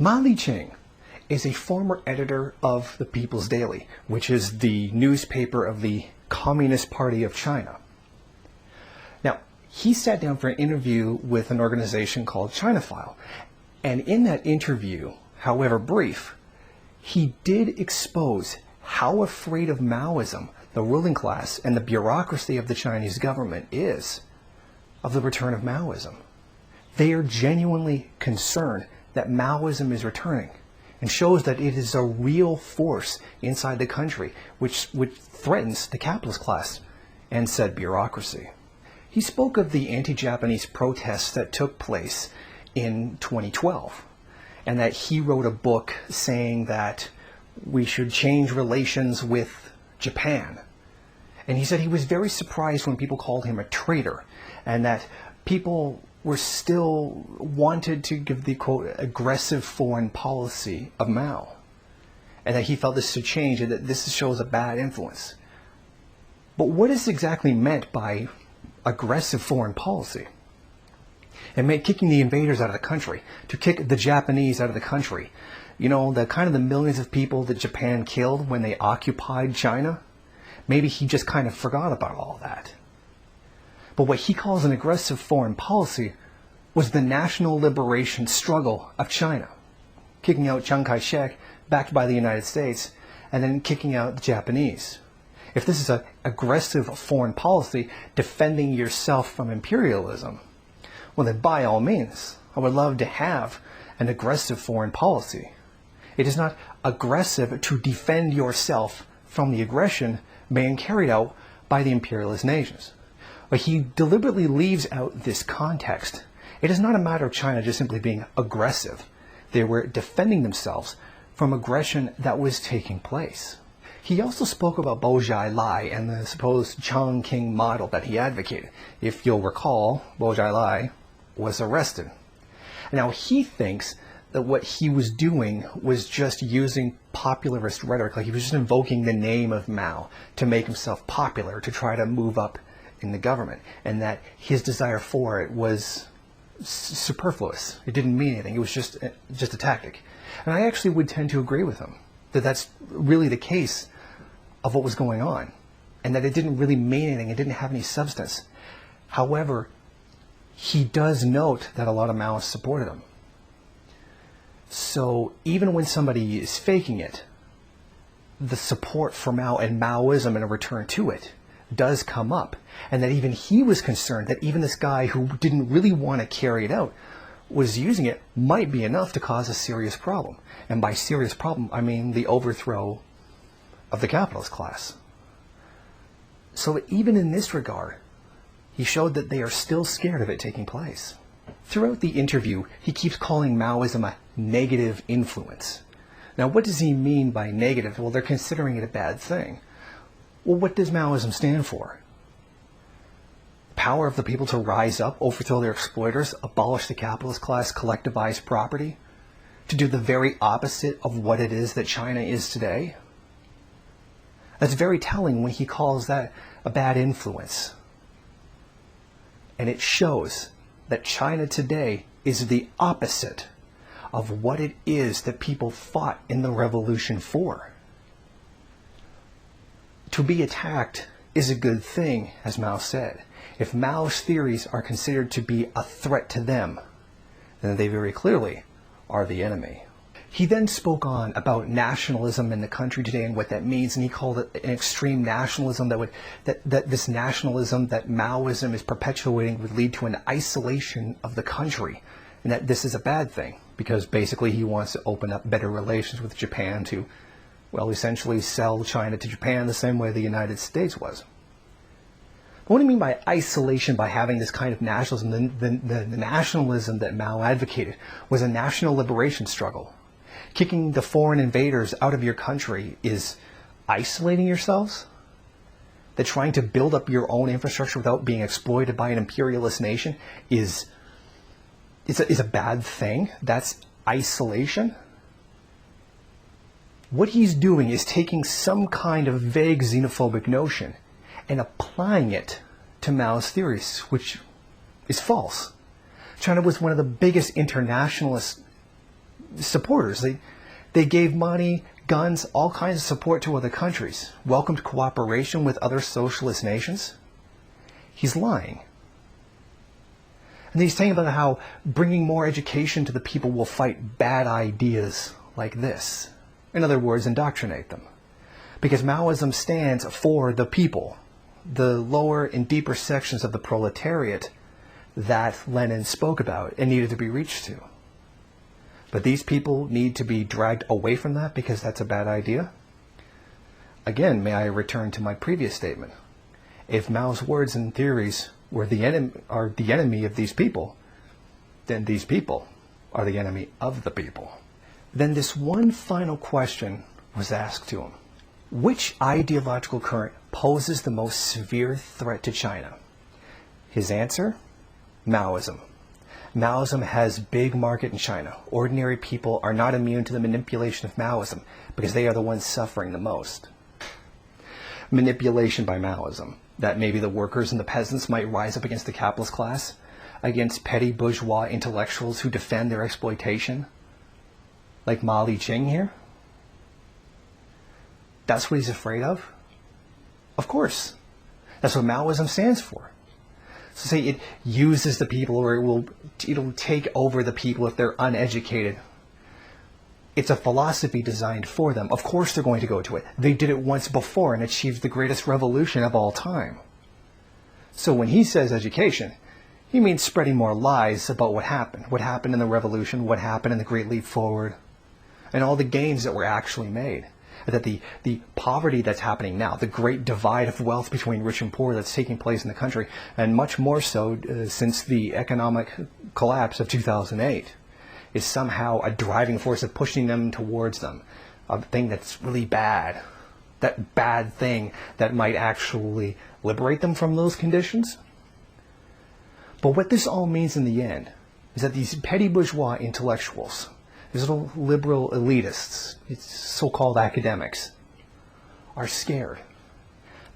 Licheng is a former editor of the People's Daily, which is the newspaper of the Communist Party of China. Now, he sat down for an interview with an organization called ChinaFile, and in that interview, however brief, he did expose how afraid of Maoism the ruling class and the bureaucracy of the Chinese government is of the return of Maoism. They are genuinely concerned that Maoism is returning and shows that it is a real force inside the country which threatens the capitalist class and said bureaucracy. He spoke of the anti-Japanese protests that took place in 2012 and that he wrote a book saying that we should change relations with Japan. And he said he was very surprised when people called him a traitor and that people were still wanted to give the, quote, aggressive foreign policy of Mao. And that he felt this should change and that this shows a bad influence. But what is exactly meant by aggressive foreign policy? It meant kicking the invaders out of the country, to kick the Japanese out of the country. You know, the kind of the millions of people that Japan killed when they occupied China. Maybe he just kind of forgot about all that. But what he calls an aggressive foreign policy was the national liberation struggle of China. Kicking out Chiang Kai-shek, backed by the United States, and then kicking out the Japanese. If this is an aggressive foreign policy, defending yourself from imperialism, well then by all means, I would love to have an aggressive foreign policy. It is not aggressive to defend yourself from the aggression being carried out by the imperialist nations. But he deliberately leaves out this context. It is not a matter of China just simply being aggressive. They were defending themselves from aggression that was taking place. He also spoke about Bourgeois and the supposed Chongqing model that he advocated. If you'll recall, Bourgeois was arrested. Now he thinks that what he was doing was just using popularist rhetoric, like he was just invoking the name of Mao to make himself popular, to try to move up in the government, and that his desire for it was superfluous. It didn't mean anything. It was just a tactic. And I actually would tend to agree with him that that's really the case of what was going on, and that it didn't really mean anything. It didn't have any substance. However, he does note that a lot of Maoists supported him. So even when somebody is faking it, the support for Mao and Maoism and a return to it does come up, and that even he was concerned that even this guy who didn't really want to carry it out was using it might be enough to cause a serious problem. And by serious problem, I mean the overthrow of the capitalist class. So even in this regard, he showed that they are still scared of it taking place. Throughout the interview, he keeps calling Maoism a negative influence. Now, what does he mean by negative? Well, they're considering it a bad thing. Well, what does Maoism stand for? Power of the people to rise up, overthrow their exploiters, abolish the capitalist class, collectivize property, to do the very opposite of what it is that China is today? That's very telling when he calls that a bad influence. And it shows that China today is the opposite of what it is that people fought in the revolution for. To be attacked is a good thing, as Mao said. If Mao's theories are considered to be a threat to them, then they very clearly are the enemy. He then spoke on about nationalism in the country today and what that means, and he called it an extreme nationalism that this nationalism that Maoism is perpetuating would lead to an isolation of the country, and that this is a bad thing because basically he wants to open up better relations with Japan to, well, essentially sell China to Japan the same way the United States was. But what do you mean by isolation, by having this kind of nationalism? The nationalism that Mao advocated was a national liberation struggle. Kicking the foreign invaders out of your country is isolating yourselves? That trying to build up your own infrastructure without being exploited by an imperialist nation is a bad thing? That's isolation? What he's doing is taking some kind of vague xenophobic notion and applying it to Mao's theories, which is false. China was one of the biggest internationalist supporters. They gave money, guns, all kinds of support to other countries, welcomed cooperation with other socialist nations. He's lying. And he's saying about how bringing more education to the people will fight bad ideas like this. In other words, indoctrinate them. Because Maoism stands for the people, the lower and deeper sections of the proletariat that Lenin spoke about and needed to be reached to. But these people need to be dragged away from that because that's a bad idea? Again, may I return to my previous statement. If Mao's words and theories are the enemy of these people, then these people are the enemy of the people. Then this one final question was asked to him. Which ideological current poses the most severe threat to China? His answer? Maoism. Maoism has big market in China. Ordinary people are not immune to the manipulation of Maoism because they are the ones suffering the most. Manipulation by Maoism. That maybe the workers and the peasants might rise up against the capitalist class, against petty bourgeois intellectuals who defend their exploitation, like Licheng here. That's what he's afraid of? Of course. That's what Maoism stands for. So say it uses the people, or it'll take over the people if they're uneducated. It's a philosophy designed for them. Of course they're going to go to it. They did it once before and achieved the greatest revolution of all time. So when he says education, he means spreading more lies about what happened in the revolution, what happened in the Great Leap Forward, and all the gains that were actually made. That the poverty that's happening now, the great divide of wealth between rich and poor that's taking place in the country, and much more so since the economic collapse of 2008, is somehow a driving force of pushing them towards them, a thing that's really bad, that bad thing that might actually liberate them from those conditions. But what this all means in the end is that these petty bourgeois intellectuals, these little liberal elitists, so-called academics, are scared.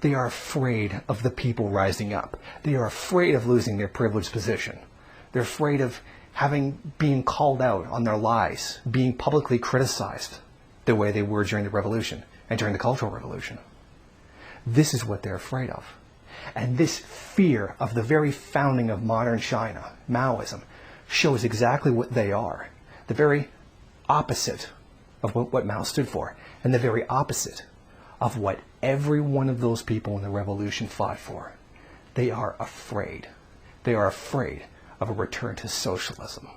They are afraid of the people rising up. They are afraid of losing their privileged position. They're afraid of being called out on their lies, being publicly criticized the way they were during the revolution and during the Cultural Revolution. This is what they're afraid of. And this fear of the very founding of modern China, Maoism, shows exactly what they are. The very opposite of what Mao stood for, and the very opposite of what every one of those people in the revolution fought for. They are afraid. They are afraid of a return to socialism.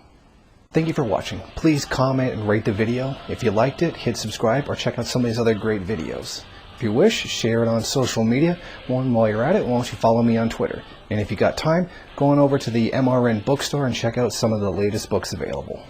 Thank you for watching. Please comment and rate the video. If you liked it, hit subscribe or check out some of these other great videos. If you wish, share it on social media. While you're at it, why don't you follow me on Twitter? And if you got time, go on over to the MRN bookstore and check out some of the latest books available.